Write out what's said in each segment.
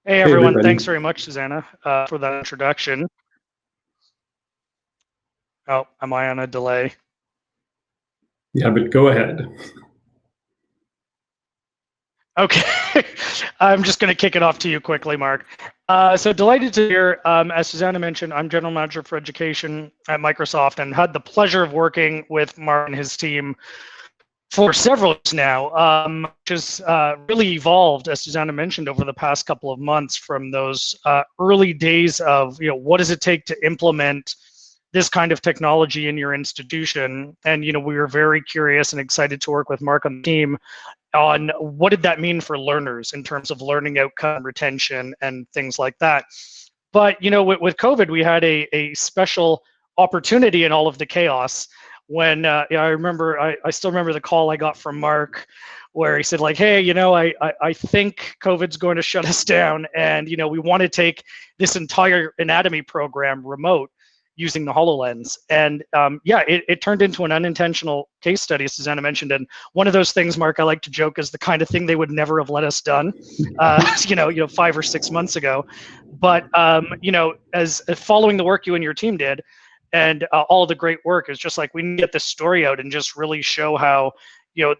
Hey Hey, everyone, everybody. thanks very much, Susanna, for that introduction. Oh, am I on a delay? Yeah, but go ahead. Okay, I'm just going to kick it off to you quickly, Mark. So delighted to hear, as Susanna mentioned, I'm General Manager for Education at Microsoft and had the pleasure of working with Mark and his team for several years now, which has really evolved, as Susanna mentioned, over the past couple of months from those early days of, what does it take to implement this kind of technology in your institution? And, we were very curious and excited to work with Mark on the team on what did that mean for learners in terms of learning outcome, retention, and things like that. But, with COVID, we had a special opportunity in all of the chaos when I remember, I still remember the call I got from Mark where he said like, hey, I think COVID's going to shut us down and, we want to take this entire anatomy program remote using the HoloLens. And it turned into an unintentional case study, as Susanna mentioned. And one of those things, Mark, I like to joke is the kind of thing they would never have let us done, 5 or 6 months ago. But, as following the work you and your team did, and all the great work is just like we need to get this story out and just really show how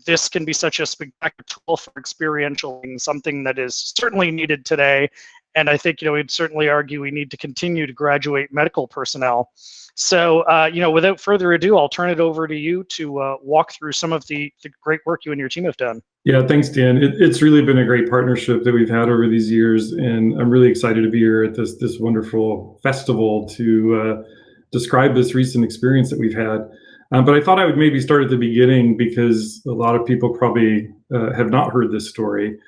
this can be such a spectacular tool for experiential, something that is certainly needed today. And I think we'd certainly argue we need to continue to graduate medical personnel. So without further ado, I'll turn it over to you to walk through some of the great work you and your team have done. Yeah, thanks, Dan. It's really been a great partnership that we've had over these years, and I'm really excited to be here at this wonderful festival to describe this recent experience that we've had. But I thought I would maybe start at the beginning because a lot of people probably have not heard this story.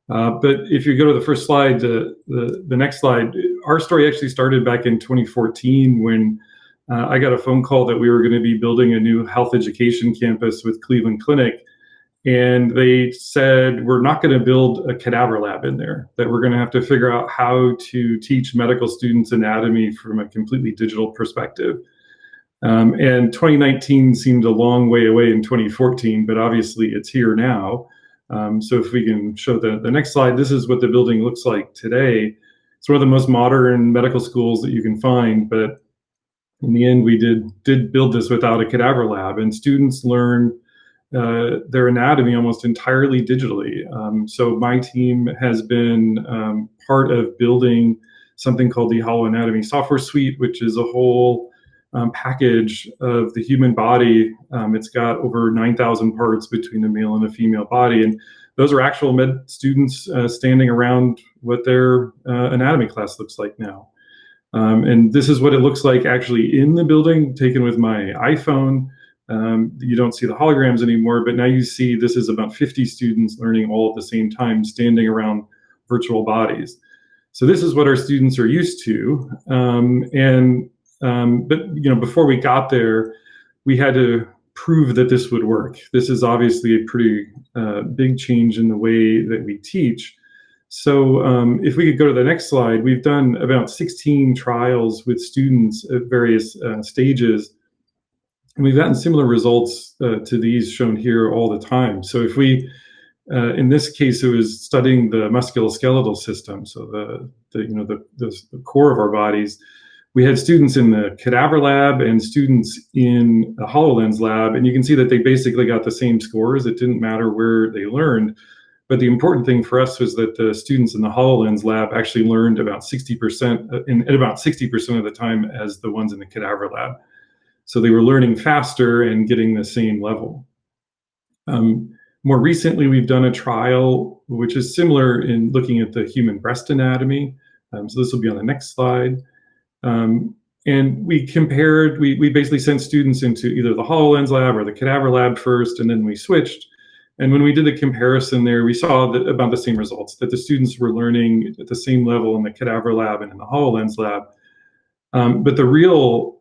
But if you go to the first slide, the next slide, our story actually started back in 2014 when I got a phone call that we were going to be building a new health education campus with Cleveland Clinic. And they said, we're not going to build a cadaver lab in there, that we're going to have to figure out how to teach medical students anatomy from a completely digital perspective. And 2019 seemed a long way away in 2014, but obviously it's here now. So if we can show the next slide, this is what the building looks like today. It's one of the most modern medical schools that you can find, but in the end, we did build this without a cadaver lab, and students learn their anatomy almost entirely digitally. So my team has been part of building something called the HoloAnatomy software suite, which is a whole package of the human body. It's got over 9,000 parts between a male and a female body. And those are actual med students standing around what their anatomy class looks like now. And this is what it looks like actually in the building, taken with my iPhone. You don't see the holograms anymore, but now you see this is about 50 students learning all at the same time, standing around virtual bodies. So this is what our students are used to. But before we got there, we had to prove that this would work. This is obviously a pretty big change in the way that we teach. So if we could go to the next slide, we've done about 16 trials with students at various stages. And we've gotten similar results to these shown here all the time. So if we, in this case, it was studying the musculoskeletal system, so the core of our bodies. We had students in the cadaver lab and students in the HoloLens lab, and you can see that they basically got the same scores. It didn't matter where they learned. But the important thing for us was that the students in the HoloLens lab actually learned about 60%, at about 60% of the time as the ones in the cadaver lab. So they were learning faster and getting the same level. More recently, we've done a trial which is similar in looking at the human breast anatomy. So this will be on the next slide. And we compared, we basically sent students into either the HoloLens lab or the cadaver lab first, and then we switched. And when we did the comparison there, we saw that about the same results, that the students were learning at the same level in the cadaver lab and in the HoloLens lab. But the real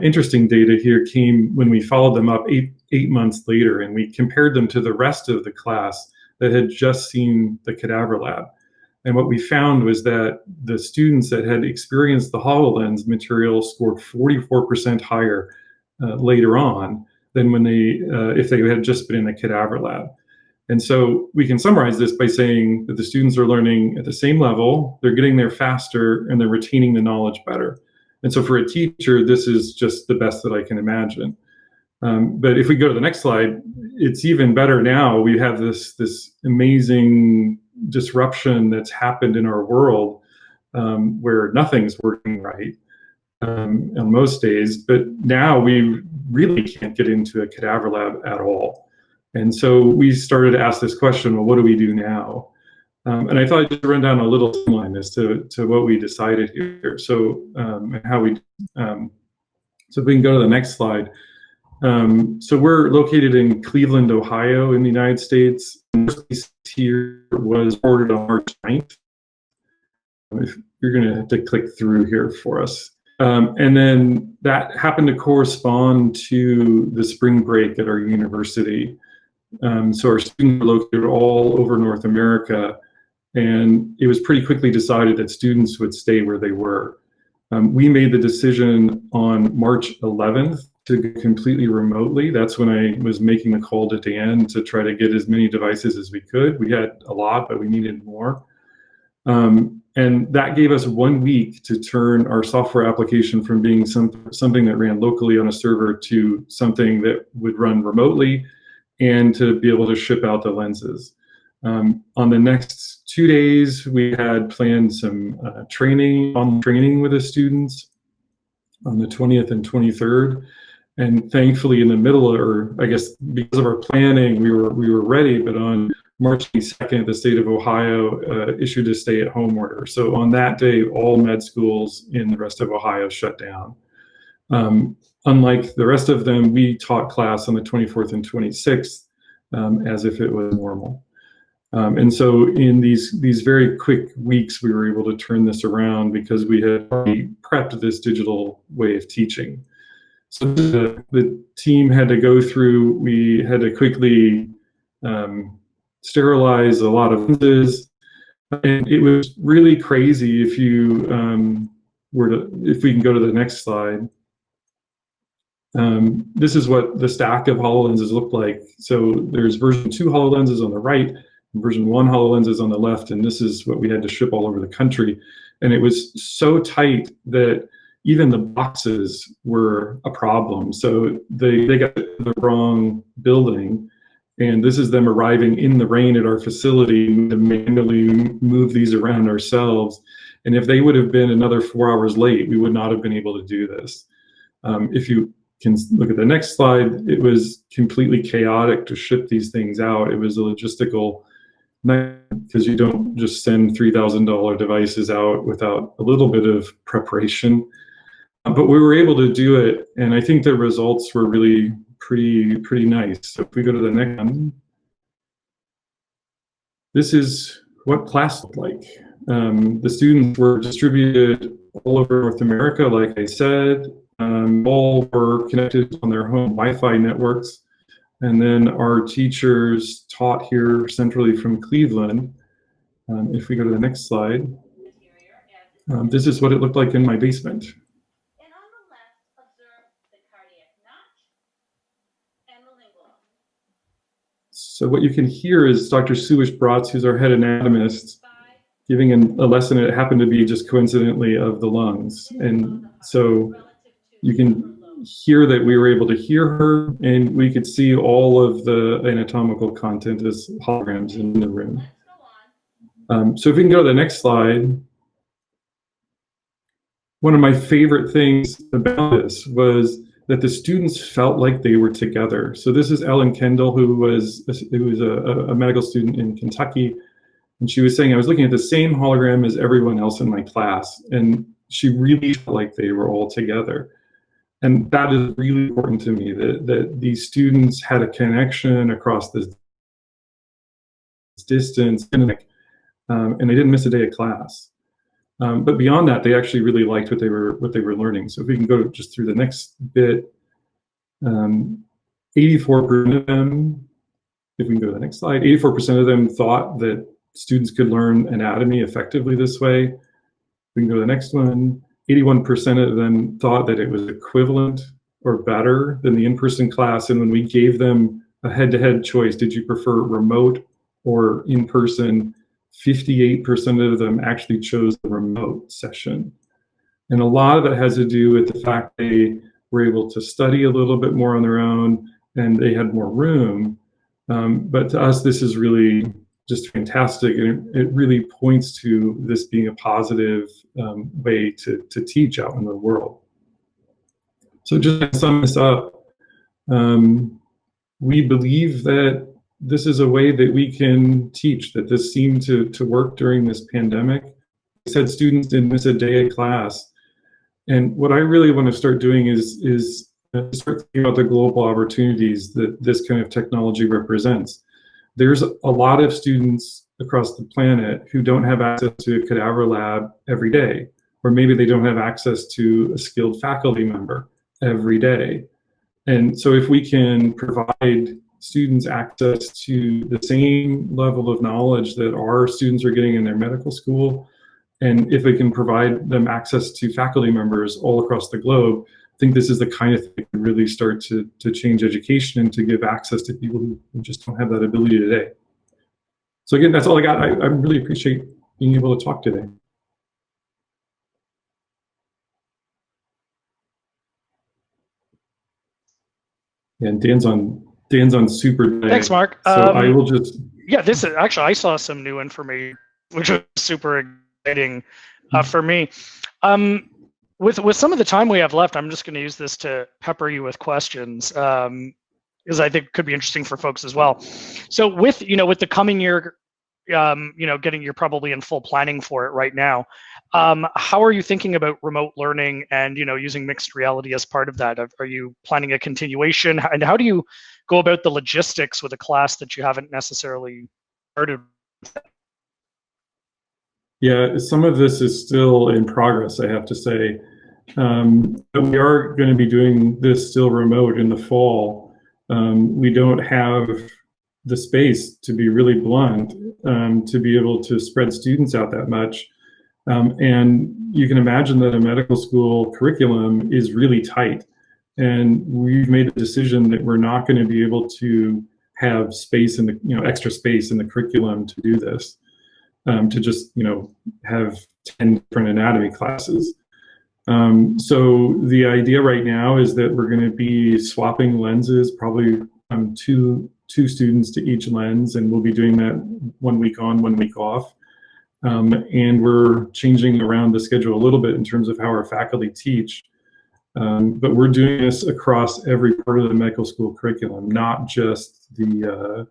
interesting data here came when we followed them up eight months later, and we compared them to the rest of the class that had just seen the cadaver lab. And what we found was that the students that had experienced the HoloLens material scored 44% higher later on than when if they had just been in the cadaver lab. And so we can summarize this by saying that the students are learning at the same level, they're getting there faster, and they're retaining the knowledge better. And so for a teacher, this is just the best that I can imagine. But if we go to the next slide, it's even better now. We have this amazing disruption that's happened in our world where nothing's working right on most days. But now we really can't get into a cadaver lab at all. And so we started to ask this question, well, what do we do now? And I thought I'd just run down a little timeline as to what we decided here. So and how we, so if we can go to the next slide. So we're located in Cleveland, Ohio in the United States. The first piece here was ordered on March 9th. If you're gonna have to click through here for us. And then that happened to correspond to the spring break at our university. So our students are located all over North America, and it was pretty quickly decided that students would stay where they were. We made the decision on March 11th to go completely remotely. That's when I was making the call to Dan to try to get as many devices as we could. We had a lot, but we needed more. And that gave us 1 week to turn our software application from being something that ran locally on a server to something that would run remotely, and to be able to ship out the lenses. On the next 2 days, we had planned some training with the students on the 20th and 23rd. And thankfully in the middle, or I guess because of our planning, we were ready, but on March 22nd, the state of Ohio issued a stay-at-home order. So on that day, all med schools in the rest of Ohio shut down. Unlike the rest of them, we taught class on the 24th and 26th as if it was normal. And so in these very quick weeks, we were able to turn this around because we had already prepped this digital way of teaching. So the team had to go through, we had to quickly sterilize a lot of lenses. And it was really crazy if you if we can go to the next slide. This is what the stack of HoloLenses looked like. So there's version 2 HoloLenses on the right, and version 1 HoloLenses on the left, and this is what we had to ship all over the country. And it was so tight that even the boxes were a problem. So they got the wrong building, and this is them arriving in the rain at our facility to manually move these around ourselves. And if they would have been another 4 hours late, we would not have been able to do this. If you can look at the next slide, it was completely chaotic to ship these things out. It was a logistical nightmare because you don't just send $3,000 devices out without a little bit of preparation. But we were able to do it, and I think the results were really pretty nice. So if we go to the next one, this is what class looked like. The students were distributed all over North America, like I said. All were connected on their home Wi-Fi networks. And then our teachers taught here centrally from Cleveland. If we go to the next slide, this is what it looked like in my basement. And on the left, observe the cardiac notch and the lingual. So what you can hear is Dr. Suish-Bratz, who's our head anatomist, giving a lesson. It happened to be just coincidentally of the lungs. And so you can hear that we were able to hear her, and we could see all of the anatomical content as holograms in the room. So if we can go to the next slide. One of my favorite things about this was that the students felt like they were together. So this is Ellen Kendall, who was a medical student in Kentucky. And she was saying, I was looking at the same hologram as everyone else in my class. And she really felt like they were all together. And that is really important to me, that these students had a connection across this distance, and they didn't miss a day of class. But beyond that, they actually really liked what they were learning. So if we can go just through the next bit, 84% of them, if we can go to the next slide, 84% of them thought that students could learn anatomy effectively this way. We can go to the next one. 81% of them thought that it was equivalent or better than the in-person class. And when we gave them a head-to-head choice, did you prefer remote or in person? 58% of them actually chose the remote session. And a lot of it has to do with the fact they were able to study a little bit more on their own and they had more room. But to us, this is really just fantastic. And it really points to this being a positive way to teach out in the world. So just to sum this up, we believe that this is a way that we can teach, that this seemed to work during this pandemic. We said students didn't miss a day of class. And what I really want to start doing is start thinking about the global opportunities that this kind of technology represents. There's a lot of students across the planet who don't have access to a cadaver lab every day, or maybe they don't have access to a skilled faculty member every day. And so if we can provide students access to the same level of knowledge that our students are getting in their medical school, and if we can provide them access to faculty members all across the globe, I think this is the kind of thing that can really start to change education and to give access to people who just don't have that ability today. So again, that's all I got. I really appreciate being able to talk today. And Dan's on super day. Thanks, Mark. So I will just. Yeah, this is actually, I saw some new information, which was super exciting for me. With some of the time we have left, I'm just going to use this to pepper you with questions, because I think could be interesting for folks as well. So with the coming year, you're probably in full planning for it right now. How are you thinking about remote learning and using mixed reality as part of that? Are you planning a continuation, and how do you go about the logistics with a class that you haven't necessarily started? Yeah, some of this is still in progress, I have to say. But we are going to be doing this still remote in the fall. We don't have the space, to be really blunt, to be able to spread students out that much. And you can imagine that a medical school curriculum is really tight. And we've made a decision that we're not going to be able to have space in the, extra space in the curriculum to do this, to just, have 10 different anatomy classes. So the idea right now is that we're going to be swapping lenses, probably two students to each lens, and we'll be doing that 1 week on, 1 week off. And we're changing around the schedule a little bit in terms of how our faculty teach. But we're doing this across every part of the medical school curriculum, not just the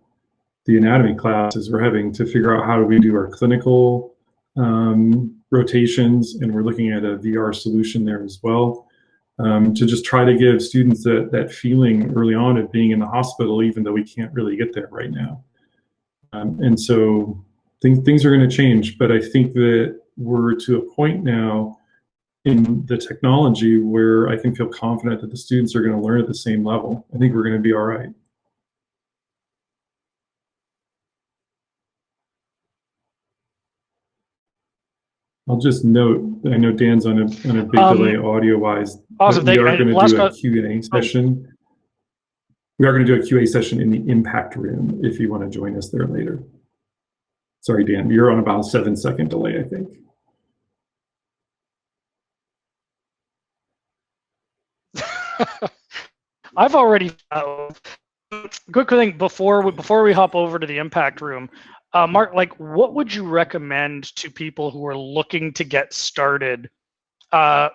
anatomy classes. We're having to figure out how do we do our clinical rotations, and we're looking at a VR solution there as well, to just try to give students that feeling early on of being in the hospital, even though we can't really get there right now. And so things are going to change, but I think that we're to a point now in the technology where I can feel confident that the students are going to learn at the same level. I think we're going to be all right. I'll just note, I know Dan's on a big delay audio-wise. Awesome. We are going to do a Q&A session. We are going to do a QA session in the impact room if you want to join us there later. Sorry, Dan, you're on about a 7-second delay, I think. I've already good thing before we hop over to the impact room, Mark, what would you recommend to people who are looking to get started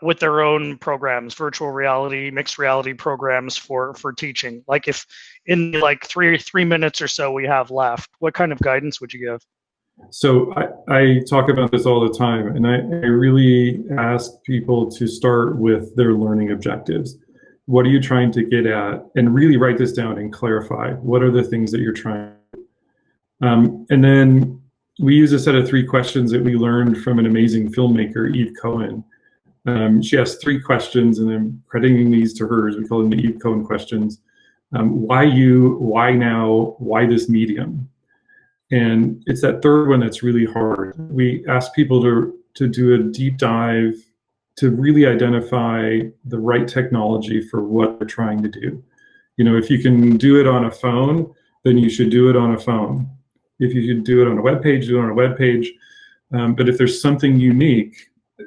with their own programs, virtual reality, mixed reality programs for teaching? Like, if in three minutes or so we have left, what kind of guidance would you give? So I talk about this all the time, and I really ask people to start with their learning objectives. What are you trying to get at? And really write this down and clarify. What are the things that you're trying? And then we use a set of 3 questions that we learned from an amazing filmmaker, Eve Cohen. She asked 3 questions, and I'm crediting these to her, as we call them the Eve Cohen questions. Why you? Why now? Why this medium? And it's that third one that's really hard. We ask people to do a deep dive to really identify the right technology for what they're trying to do. You know, if you can do it on a phone, then you should do it on a phone. If you can do it on a web page, do it on a web page. But if there's something unique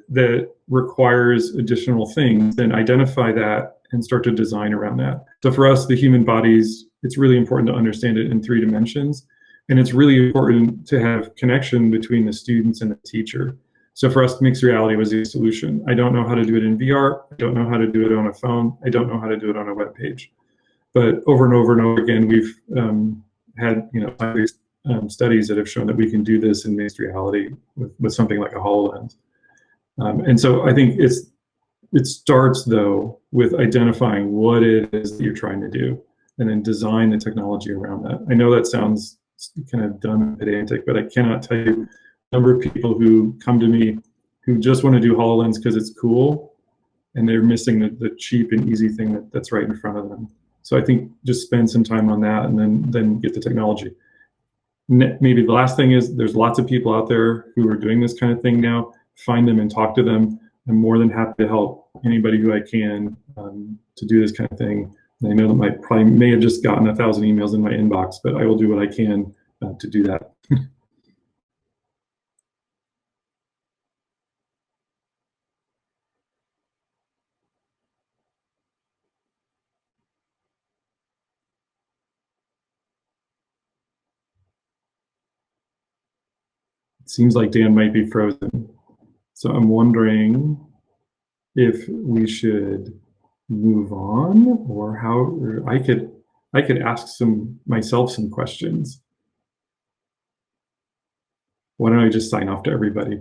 that requires additional things, then identify that and start to design around that. So for us, the human bodies, it's really important to understand it in 3 dimensions. And it's really important to have connection between the students and the teacher. So for us, mixed reality was the solution. I don't know how to do it in VR. I don't know how to do it on a phone. I don't know how to do it on a web page. But over and over and over again, we've had studies that have shown that we can do this in mixed reality with something like a HoloLens. And so I think it starts, though, with identifying what it is that you're trying to do and then design the technology around that. I know that sounds kind of dumb and pedantic, but I cannot tell you the number of people who come to me who just want to do HoloLens because it's cool, and they're missing the cheap and easy thing that's right in front of them. So I think just spend some time on that and then get the technology. Maybe the last thing is there's lots of people out there who are doing this kind of thing now. Find them and talk to them. I'm more than happy to help anybody who I can to do this kind of thing. And I know that may have just gotten 1,000 emails in my inbox, but I will do what I can to do that. It seems like Dan might be frozen. So I'm wondering if we should move on, or I could ask myself some questions. Why don't I just sign off to everybody?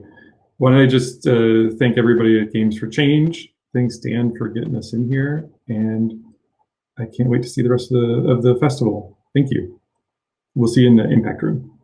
Why don't I just thank everybody at Games for Change. Thanks, Dan, for getting us in here, and I can't wait to see the rest of the festival. Thank you. We'll see you in the Impact Room.